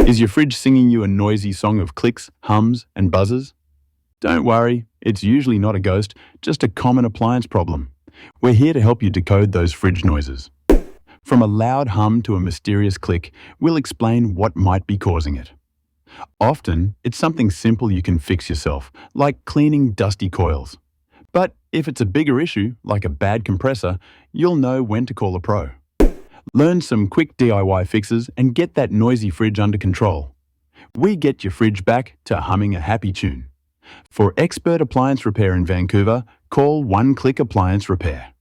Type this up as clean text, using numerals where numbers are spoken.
Is your fridge singing you a noisy song of clicks, hums, and buzzes? Don't worry, it's usually not a ghost, just a common appliance problem. We're here to help you decode those fridge noises. From a loud hum to a mysterious click, we'll explain what might be causing it. Often, it's something simple you can fix yourself, like cleaning dusty coils. But if it's a bigger issue, like a bad compressor, you'll know when to call a pro. Learn some quick DIY fixes and get that noisy fridge under control. We get your fridge back to humming a happy tune. For expert appliance repair in Vancouver, call One Click Appliance Repair.